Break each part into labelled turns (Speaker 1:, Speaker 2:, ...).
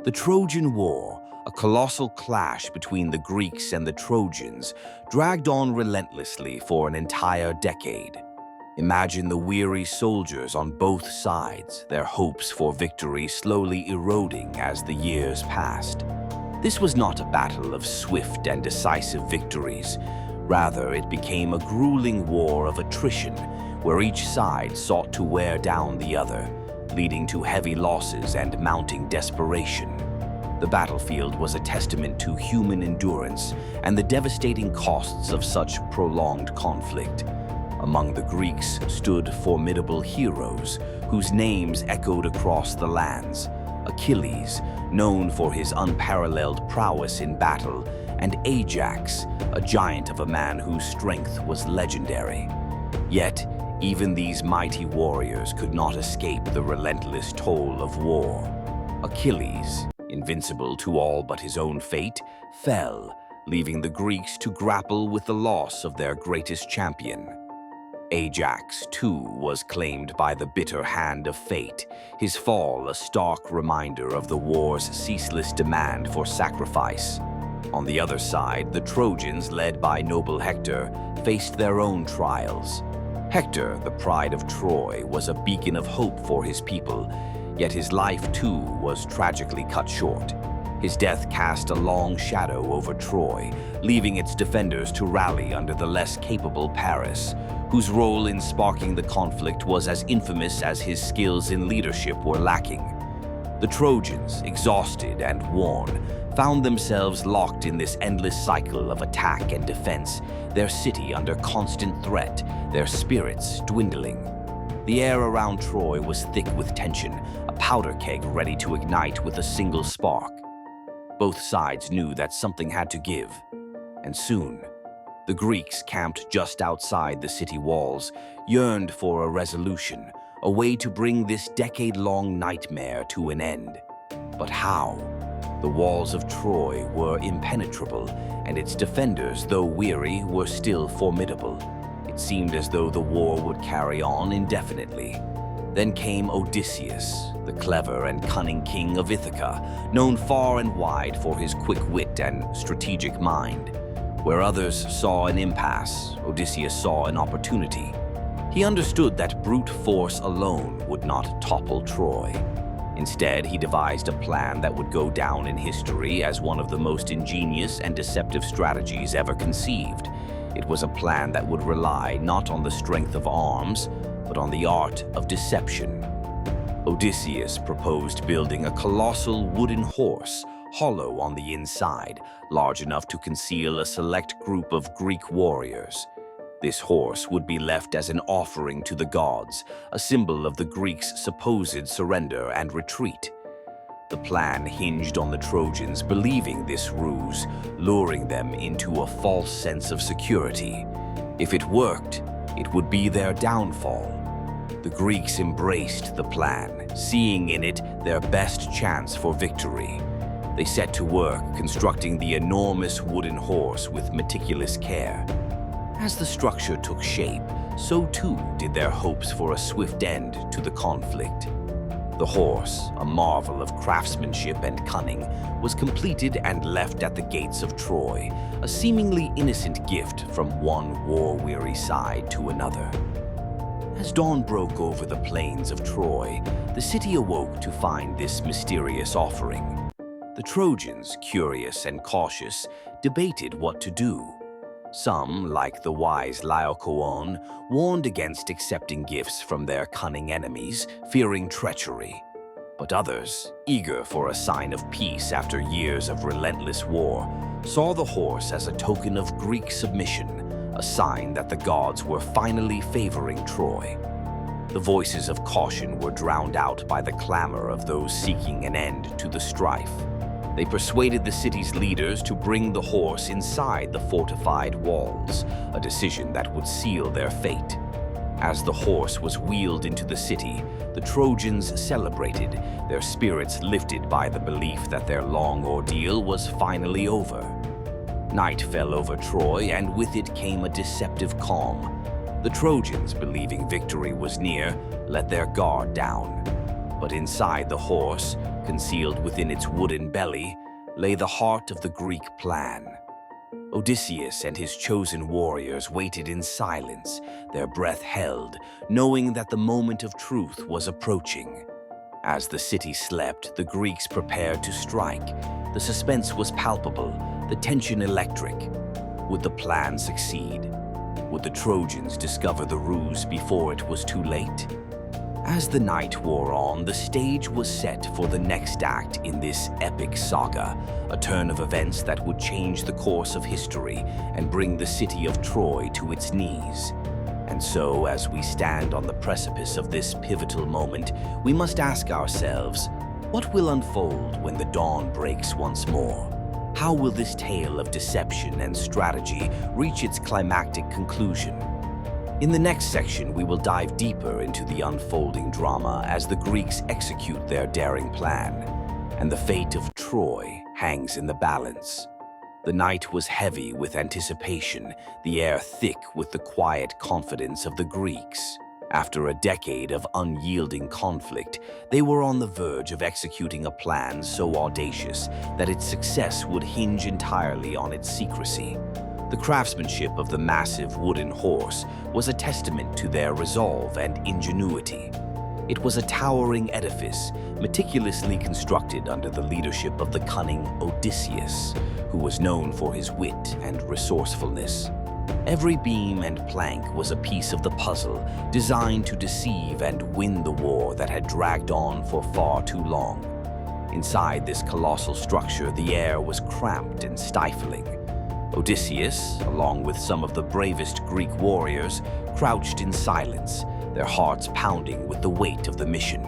Speaker 1: The Trojan War, a colossal clash between the Greeks and the Trojans, dragged on relentlessly for an entire decade. Imagine the weary soldiers on both sides, their hopes for victory slowly eroding as the years passed. This was not a battle of swift and decisive victories. Rather, it became a grueling war of attrition, where each side sought to wear down the other, leading to heavy losses and mounting desperation. The battlefield was a testament to human endurance and the devastating costs of such prolonged conflict. Among the Greeks stood formidable heroes whose names echoed across the lands: Achilles, known for his unparalleled prowess in battle, and Ajax, a giant of a man whose strength was legendary. Yet, even these mighty warriors could not escape the relentless toll of war. Achilles, invincible to all but his own fate, fell, leaving the Greeks to grapple with the loss of their greatest champion. Ajax, too, was claimed by the bitter hand of fate, his fall a stark reminder of the war's ceaseless demand for sacrifice. On the other side, the Trojans, led by noble Hector, faced their own trials. Hector, the pride of Troy, was a beacon of hope for his people, yet his life too was tragically cut short. His death cast a long shadow over Troy, leaving its defenders to rally under the less capable Paris, whose role in sparking the conflict was as infamous as his skills in leadership were lacking. The Trojans, exhausted and worn, found themselves locked in this endless cycle of attack and defense, their city under constant threat, their spirits dwindling. The air around Troy was thick with tension, a powder keg ready to ignite with a single spark. Both sides knew that something had to give, and soon. The Greeks, camped just outside the city walls, yearned for a resolution, a way to bring this decade-long nightmare to an end. But how? The walls of Troy were impenetrable, and its defenders, though weary, were still formidable. It seemed as though the war would carry on indefinitely. Then came Odysseus, the clever and cunning king of Ithaca, known far and wide for his quick wit and strategic mind. Where others saw an impasse, Odysseus saw an opportunity. He understood that brute force alone would not topple Troy. Instead, he devised a plan that would go down in history as one of the most ingenious and deceptive strategies ever conceived. It was a plan that would rely not on the strength of arms, but on the art of deception. Odysseus proposed building a colossal wooden horse, hollow on the inside, large enough to conceal a select group of Greek warriors. This horse would be left as an offering to the gods, a symbol of the Greeks' supposed surrender and retreat. The plan hinged on the Trojans believing this ruse, luring them into a false sense of security. If it worked, it would be their downfall. The Greeks embraced the plan, seeing in it their best chance for victory. They set to work constructing the enormous wooden horse with meticulous care. As the structure took shape, so too did their hopes for a swift end to the conflict. The horse, a marvel of craftsmanship and cunning, was completed and left at the gates of Troy, a seemingly innocent gift from one war-weary side to another. As dawn broke over the plains of Troy, the city awoke to find this mysterious offering. The Trojans, curious and cautious, debated what to do. Some, like the wise Laocoon, warned against accepting gifts from their cunning enemies, fearing treachery. But others, eager for a sign of peace after years of relentless war, saw the horse as a token of Greek submission, a sign that the gods were finally favoring Troy. The voices of caution were drowned out by the clamor of those seeking an end to the strife. They persuaded the city's leaders to bring the horse inside the fortified walls, a decision that would seal their fate. As the horse was wheeled into the city, the Trojans celebrated, their spirits lifted by the belief that their long ordeal was finally over. Night fell over Troy, and with it came a deceptive calm. The Trojans, believing victory was near, let their guard down. But inside the horse, concealed within its wooden belly, lay the heart of the Greek plan. Odysseus and his chosen warriors waited in silence, their breath held, knowing that the moment of truth was approaching. As the city slept, the Greeks prepared to strike. The suspense was palpable, the tension electric. Would the plan succeed? Would the Trojans discover the ruse before it was too late? As the night wore on, the stage was set for the next act in this epic saga, a turn of events that would change the course of history and bring the city of Troy to its knees. And so, as we stand on the precipice of this pivotal moment, we must ask ourselves, what will unfold when the dawn breaks once more? How will this tale of deception and strategy reach its climactic conclusion? In the next section, we will dive deeper into the unfolding drama as the Greeks execute their daring plan, and the fate of Troy hangs in the balance. The night was heavy with anticipation, the air thick with the quiet confidence of the Greeks. After a decade of unyielding conflict, they were on the verge of executing a plan so audacious that its success would hinge entirely on its secrecy. The craftsmanship of the massive wooden horse was a testament to their resolve and ingenuity. It was a towering edifice, meticulously constructed under the leadership of the cunning Odysseus, who was known for his wit and resourcefulness. Every beam and plank was a piece of the puzzle, designed to deceive and win the war that had dragged on for far too long. Inside this colossal structure, the air was cramped and stifling. Odysseus, along with some of the bravest Greek warriors, crouched in silence, their hearts pounding with the weight of the mission.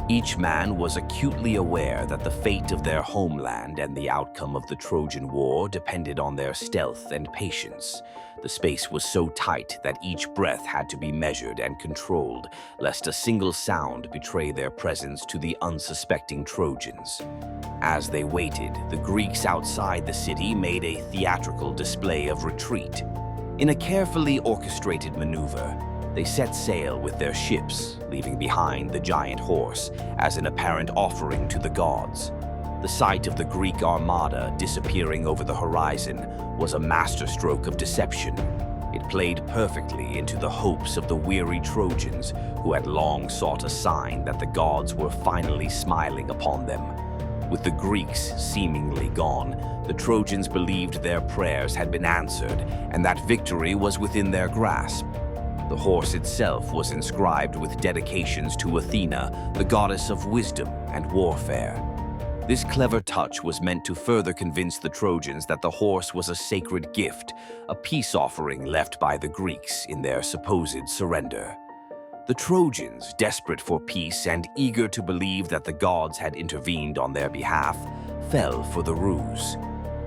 Speaker 1: Each man was acutely aware that the fate of their homeland and the outcome of the Trojan War depended on their stealth and patience. The space was so tight that each breath had to be measured and controlled, lest a single sound betray their presence to the unsuspecting Trojans. As they waited, the Greeks outside the city made a theatrical display of retreat. In a carefully orchestrated maneuver, they set sail with their ships, leaving behind the giant horse as an apparent offering to the gods. The sight of the Greek armada disappearing over the horizon was a masterstroke of deception. It played perfectly into the hopes of the weary Trojans, who had long sought a sign that the gods were finally smiling upon them. With the Greeks seemingly gone, the Trojans believed their prayers had been answered and that victory was within their grasp. The horse itself was inscribed with dedications to Athena, the goddess of wisdom and warfare. This clever touch was meant to further convince the Trojans that the horse was a sacred gift, a peace offering left by the Greeks in their supposed surrender. The Trojans, desperate for peace and eager to believe that the gods had intervened on their behalf, fell for the ruse.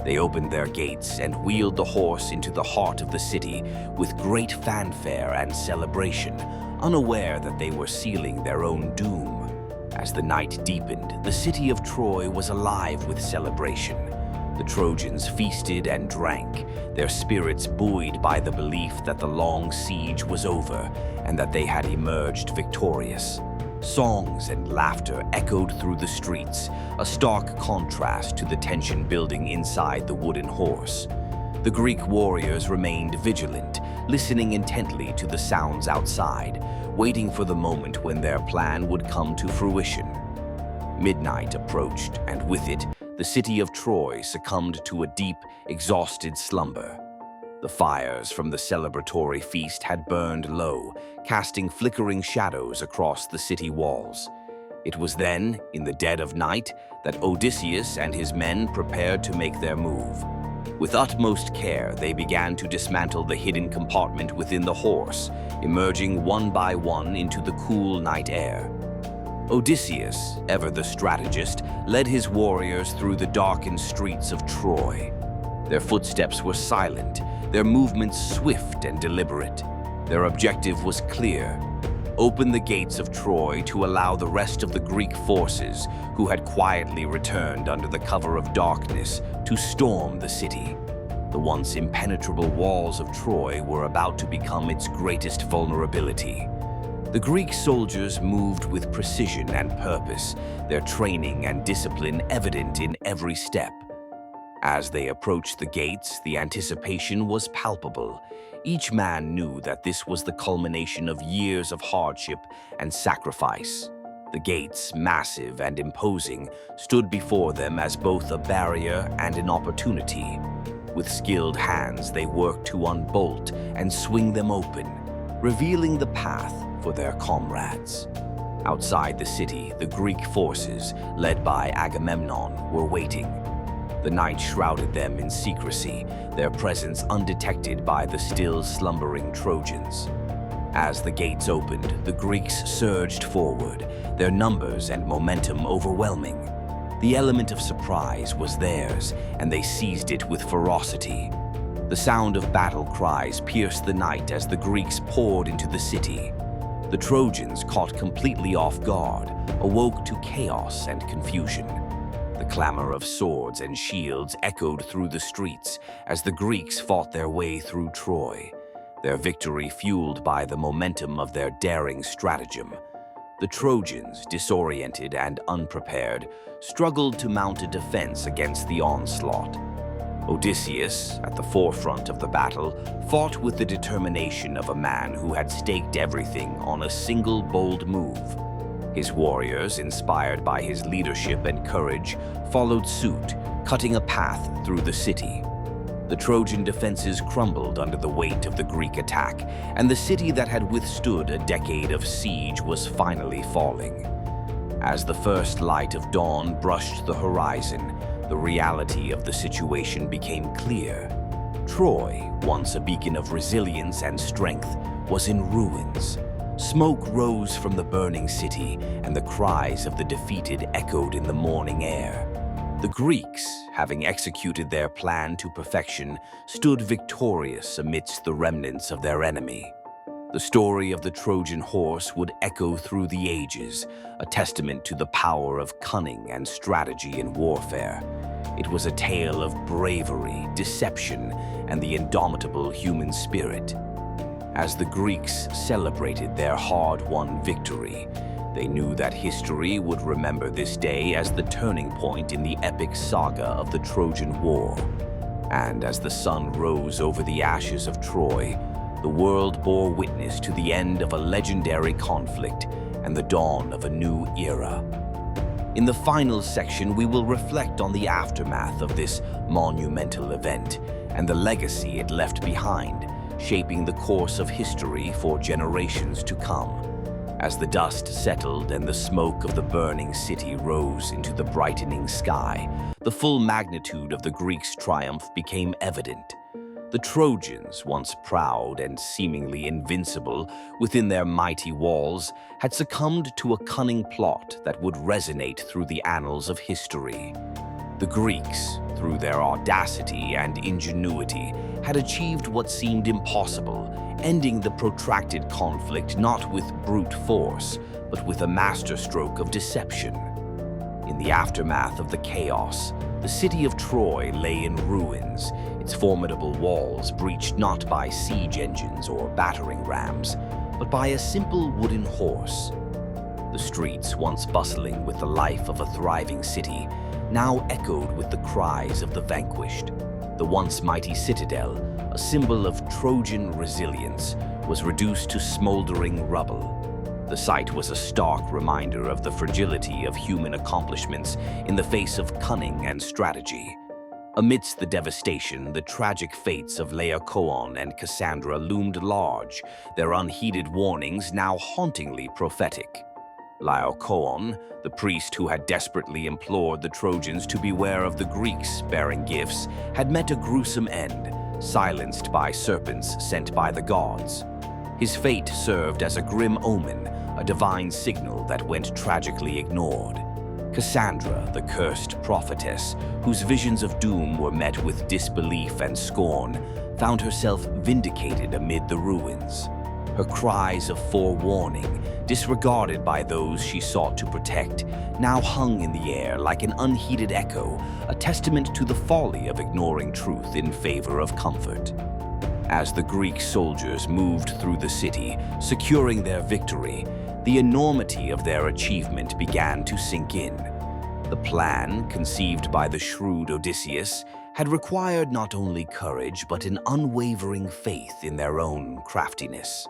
Speaker 1: They opened their gates and wheeled the horse into the heart of the city with great fanfare and celebration, unaware that they were sealing their own doom. As the night deepened, the city of Troy was alive with celebration. The Trojans feasted and drank, their spirits buoyed by the belief that the long siege was over and that they had emerged victorious. Songs and laughter echoed through the streets, a stark contrast to the tension building inside the wooden horse. The Greek warriors remained vigilant, listening intently to the sounds outside, waiting for the moment when their plan would come to fruition. Midnight approached, and with it, the city of Troy succumbed to a deep, exhausted slumber. The fires from the celebratory feast had burned low, casting flickering shadows across the city walls. It was then, in the dead of night, that Odysseus and his men prepared to make their move. With utmost care, they began to dismantle the hidden compartment within the horse, emerging one by one into the cool night air. Odysseus, ever the strategist, led his warriors through the darkened streets of Troy. Their footsteps were silent, their movements swift and deliberate. Their objective was clear: open the gates of Troy to allow the rest of the Greek forces, who had quietly returned under the cover of darkness, to storm the city. The once impenetrable walls of Troy were about to become its greatest vulnerability. The Greek soldiers moved with precision and purpose, their training and discipline evident in every step. As they approached the gates, the anticipation was palpable. Each man knew that this was the culmination of years of hardship and sacrifice. The gates, massive and imposing, stood before them as both a barrier and an opportunity. With skilled hands, they worked to unbolt and swing them open, revealing the path for their comrades. Outside the city, the Greek forces, led by Agamemnon, were waiting. The night shrouded them in secrecy, their presence undetected by the still slumbering Trojans. As the gates opened, the Greeks surged forward, their numbers and momentum overwhelming. The element of surprise was theirs, and they seized it with ferocity. The sound of battle cries pierced the night as the Greeks poured into the city. The Trojans, caught completely off guard, awoke to chaos and confusion. The clamor of swords and shields echoed through the streets as the Greeks fought their way through Troy, their victory fueled by the momentum of their daring stratagem. The Trojans, disoriented and unprepared, struggled to mount a defense against the onslaught. Odysseus, at the forefront of the battle, fought with the determination of a man who had staked everything on a single bold move. His warriors, inspired by his leadership and courage, followed suit, cutting a path through the city. The Trojan defenses crumbled under the weight of the Greek attack, and the city that had withstood a decade of siege was finally falling. As the first light of dawn brushed the horizon, the reality of the situation became clear. Troy, once a beacon of resilience and strength, was in ruins. Smoke rose from the burning city, and the cries of the defeated echoed in the morning air. The Greeks, having executed their plan to perfection, stood victorious amidst the remnants of their enemy. The story of the Trojan Horse would echo through the ages, a testament to the power of cunning and strategy in warfare. It was a tale of bravery, deception, and the indomitable human spirit. As the Greeks celebrated their hard-won victory, they knew that history would remember this day as the turning point in the epic saga of the Trojan War. And as the sun rose over the ashes of Troy, the world bore witness to the end of a legendary conflict and the dawn of a new era. In the final section, we will reflect on the aftermath of this monumental event and the legacy it left behind, shaping the course of history for generations to come. As the dust settled and the smoke of the burning city rose into the brightening sky, the full magnitude of the Greeks' triumph became evident. The Trojans, once proud and seemingly invincible within their mighty walls, had succumbed to a cunning plot that would resonate through the annals of history. The Greeks, through their audacity and ingenuity, had achieved what seemed impossible, ending the protracted conflict not with brute force, but with a masterstroke of deception. In the aftermath of the chaos, the city of Troy lay in ruins, its formidable walls breached not by siege engines or battering rams, but by a simple wooden horse. The streets, once bustling with the life of a thriving city, now echoed with the cries of the vanquished. The once mighty citadel, a symbol of Trojan resilience, was reduced to smoldering rubble. The sight was a stark reminder of the fragility of human accomplishments in the face of cunning and strategy. Amidst the devastation, the tragic fates of Laocoon and Cassandra loomed large, their unheeded warnings now hauntingly prophetic. Laocoon, the priest who had desperately implored the Trojans to beware of the Greeks bearing gifts, had met a gruesome end, silenced by serpents sent by the gods. His fate served as a grim omen, a divine signal that went tragically ignored. Cassandra, the cursed prophetess, whose visions of doom were met with disbelief and scorn, found herself vindicated amid the ruins. Her cries of forewarning, disregarded by those she sought to protect, now hung in the air like an unheeded echo, a testament to the folly of ignoring truth in favor of comfort. As the Greek soldiers moved through the city, securing their victory, the enormity of their achievement began to sink in. The plan, conceived by the shrewd Odysseus, had required not only courage but an unwavering faith in their own craftiness.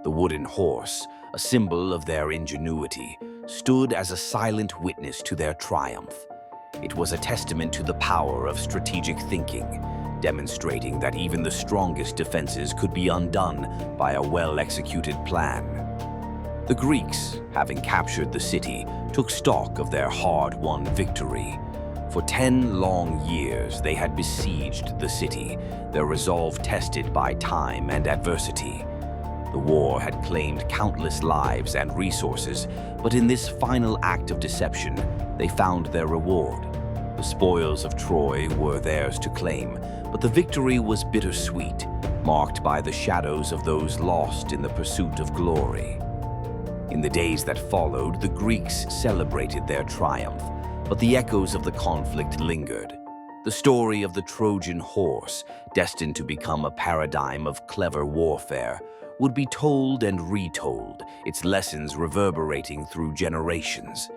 Speaker 1: The wooden horse, a symbol of their ingenuity, stood as a silent witness to their triumph. It was a testament to the power of strategic thinking, demonstrating that even the strongest defenses could be undone by a well-executed plan. The Greeks, having captured the city, took stock of their hard-won victory. For 10 long years, they had besieged the city, their resolve tested by time and adversity. The war had claimed countless lives and resources, but in this final act of deception, they found their reward. The spoils of Troy were theirs to claim, but the victory was bittersweet, marked by the shadows of those lost in the pursuit of glory. In the days that followed, the Greeks celebrated their triumph, but the echoes of the conflict lingered. The story of the Trojan Horse, destined to become a paradigm of clever warfare, would be told and retold, its lessons reverberating through generations.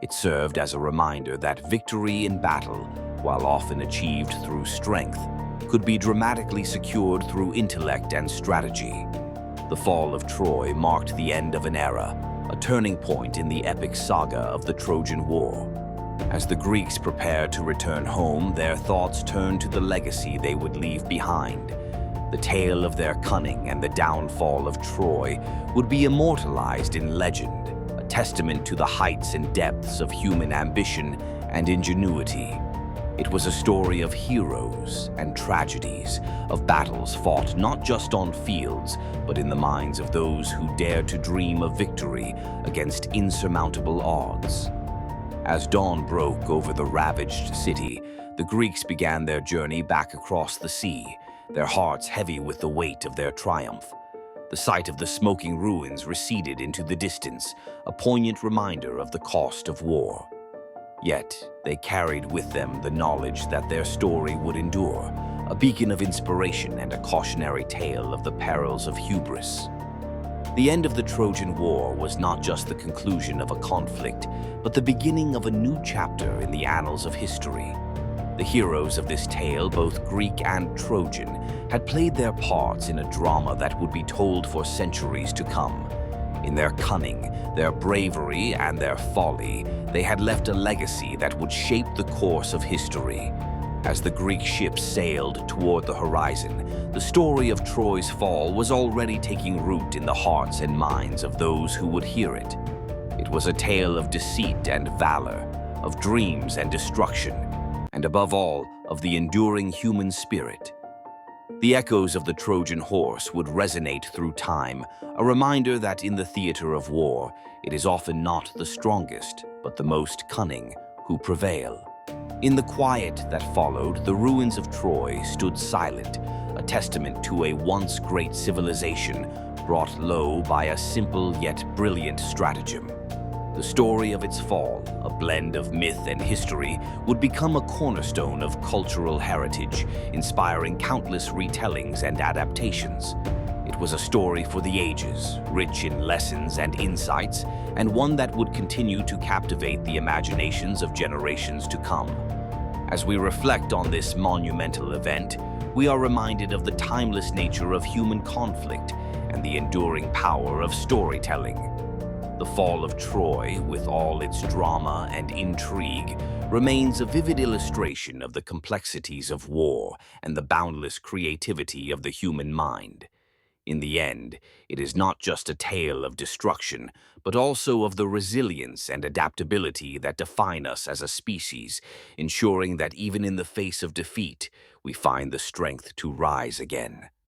Speaker 1: It served as a reminder that victory in battle, while often achieved through strength, could be dramatically secured through intellect and strategy. The fall of Troy marked the end of an era, a turning point in the epic saga of the Trojan War. As the Greeks prepared to return home, their thoughts turned to the legacy they would leave behind. The tale of their cunning and the downfall of Troy would be immortalized in legend, a testament to the heights and depths of human ambition and ingenuity. It was a story of heroes and tragedies, of battles fought not just on fields, but in the minds of those who dared to dream of victory against insurmountable odds. As dawn broke over the ravaged city, the Greeks began their journey back across the sea, their hearts heavy with the weight of their triumph. The sight of the smoking ruins receded into the distance, a poignant reminder of the cost of war. Yet, they carried with them the knowledge that their story would endure, a beacon of inspiration and a cautionary tale of the perils of hubris. The end of the Trojan War was not just the conclusion of a conflict, but the beginning of a new chapter in the annals of history. The heroes of this tale, both Greek and Trojan, had played their parts in a drama that would be told for centuries to come. In their cunning, their bravery, and their folly, they had left a legacy that would shape the course of history. As the Greek ships sailed toward the horizon, the story of Troy's fall was already taking root in the hearts and minds of those who would hear it. It was a tale of deceit and valor, of dreams and destruction, and above all, of the enduring human spirit. The echoes of the Trojan Horse would resonate through time, a reminder that in the theater of war, it is often not the strongest, but the most cunning who prevail. In the quiet that followed, the ruins of Troy stood silent, a testament to a once great civilization brought low by a simple yet brilliant stratagem. The story of its fall, a blend of myth and history, would become a cornerstone of cultural heritage, inspiring countless retellings and adaptations. It was a story for the ages, rich in lessons and insights, and one that would continue to captivate the imaginations of generations to come. As we reflect on this monumental event, we are reminded of the timeless nature of human conflict and the enduring power of storytelling. The fall of Troy, with all its drama and intrigue, remains a vivid illustration of the complexities of war and the boundless creativity of the human mind. In the end, it is not just a tale of destruction, but also of the resilience and adaptability that define us as a species, ensuring that even in the face of defeat, we find the strength to rise again.